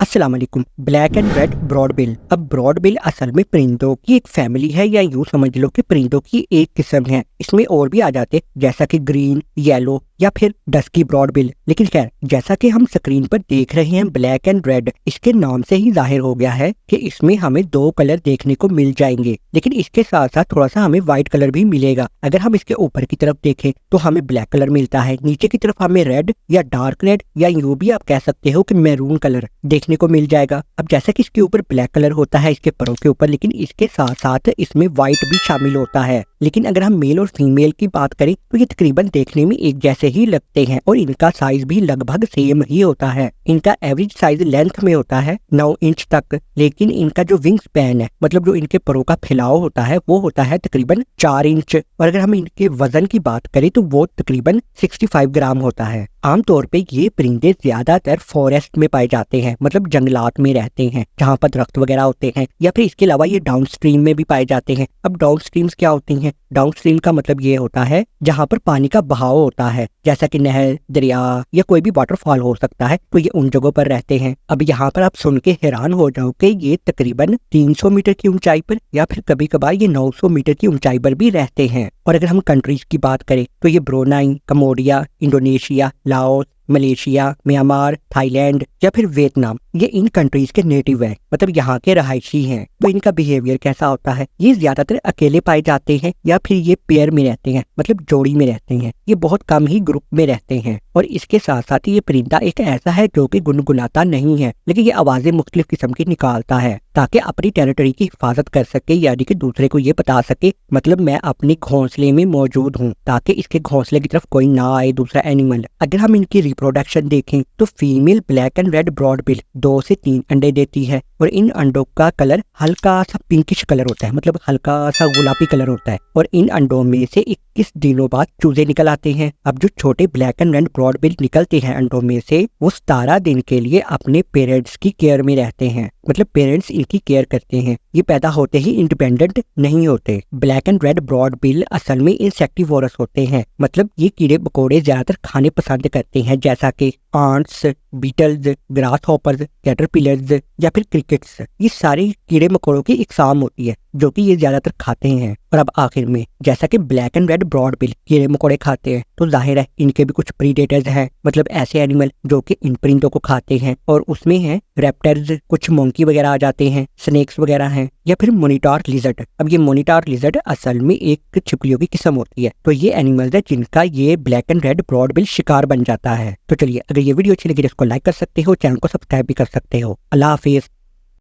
अस्सलाम वालेकुम। Black and red broadbill. अब ब्रॉड बिल असल में परिंदों की एक फैमिली है या यूं समझ लो कि परिंदों की एक किस्म है। इसमें और भी आ जाते जैसा कि ग्रीन, येलो या फिर डस्की ब्रॉड बिल। लेकिन खैर, जैसा कि हम स्क्रीन पर देख रहे हैं ब्लैक एंड रेड, इसके नाम से ही जाहिर हो गया है कि इसमें हमें दो कलर देखने को मिल जाएंगे। लेकिन इसके साथ साथ थोड़ा सा हमें व्हाइट कलर भी मिलेगा। अगर हम इसके ऊपर की तरफ देखें तो हमें ब्लैक कलर मिलता है, नीचे की तरफ हमें रेड या डार्क रेड या यूं भी आप कह सकते हो कि मैरून कलर देखने को मिल जाएगा। अब जैसा कि इसके ऊपर ब्लैक कलर होता है इसके परों के ऊपर, लेकिन इसके साथ साथ इसमें व्हाइट भी शामिल होता है। लेकिन अगर हम मेल और फीमेल की बात करें तो ये तकरीबन देखने में एक जैसे ही लगते हैं और इनका साइज भी लगभग सेम ही होता है। इनका एवरेज साइज लेंथ में होता है 9 इंच तक, लेकिन इनका जो विंग स्पैन है, मतलब जो इनके परों का फैलाव होता है, वो होता है तकरीबन 4 इंच। और अगर हम इनके वजन की बात करें तो वो तकरीबन 65 ग्राम होता है। आमतौर पे ये परिंदे ज्यादातर फॉरेस्ट में पाए जाते हैं, मतलब जंगलात में रहते हैं जहाँ पर दरख्त वगैरह होते हैं, या फिर इसके अलावा ये डाउन स्ट्रीम में भी पाए जाते हैं। अब डाउन स्ट्रीम्स क्या होती हैं? डाउन स्ट्रीम का मतलब ये होता है जहाँ पर पानी का बहाव होता है, जैसा कि नहर, दरिया या कोई भी वाटरफॉल हो सकता है, तो ये उन जगहों पर रहते हैं। अब यहाँ पर आप सुन के हैरान हो जाओगे, ये तकरीबन 300 मीटर की ऊंचाई पर या फिर कभी कभार ये 900 मीटर की ऊंचाई पर भी रहते हैं। और अगर हम कंट्रीज की बात करें तो ये Brunei, Cambodia, Indonesia, Laos, Malaysia, Myanmar, Thailand या फिर वियतनाम, ये इन कंट्रीज के नेटिव हैं, मतलब यहाँ के रहायशी हैं। तो इनका बिहेवियर कैसा होता है? ये ज्यादातर अकेले पाए जाते हैं या फिर ये पेयर में रहते हैं, मतलब जोड़ी में रहते हैं। ये बहुत कम ही ग्रुप में रहते हैं। और इसके साथ साथ ये परिंदा एक ऐसा है जो कि गुनगुनाता नहीं है, लेकिन ये आवाजें मुख्तलिफ किस्म की निकालता है ताकि अपनी टेरिटरी की हिफाजत कर सके, यानी कि दूसरे को ये बता सके, मतलब मैं अपने घोंसले में मौजूद हूँ, ताकि इसके घोंसले की तरफ कोई ना आए दूसरा एनिमल। अगर हम इनकी रिप्रोडक्शन देखें तो female black and red broadbill 2 से 3 अंडे देती है और इन अंडों का कलर हल्का सा पिंकिश कलर होता है, मतलब हल्का सा गुलाबी कलर होता है। और इन अंडों में से 21 दिनों बाद चूजे निकल आते हैं। अब जो छोटे black and red broadbill निकलते हैं अंडों में से, वो 17 दिन के लिए अपने पेरेंट्स की केयर में रहते हैं, मतलब पेरेंट्स इनकी केयर करते हैं। ये पैदा होते ही इंडिपेंडेंट नहीं होते। Black and red broadbill असल में इंसेक्टिवोरस होते हैं, मतलब ये कीड़े मकोड़े ज्यादातर खाने पसंद करते हैं, जैसा कि ants, beetles, grasshoppers, caterpillars या फिर क्रिकेट्स। ये सारे कीड़े मकोड़ों की इकसाम होती है जो कि ये ज्यादातर खाते हैं। और अब आखिर में, जैसा कि black and red broadbill कीड़े मकोड़े खाते हैं, तो जाहिर है इनके भी कुछ प्रीडेटर्स हैं, मतलब ऐसे एनिमल जो कि इन परिंदों को खाते हैं। और उसमें है रेप्टाइल्स, कुछ मोंकी वगैरह आ जाते हैं, स्नेक्स वगैरह हैं, या फिर मोनिटर लिजर्ड। अब ये मोनिटर लिजर्ड असल में एक छिपकलियों की किस्म होती है। तो ये एनिमल्स है जिनका ये black and red broadbill शिकार बन जाता है। तो चलिए, अगर ये वीडियो अच्छी लगी तो इसको लाइक कर सकते हो, चैनल को सब्सक्राइब भी कर सकते हो। अल्लाह हाफिज।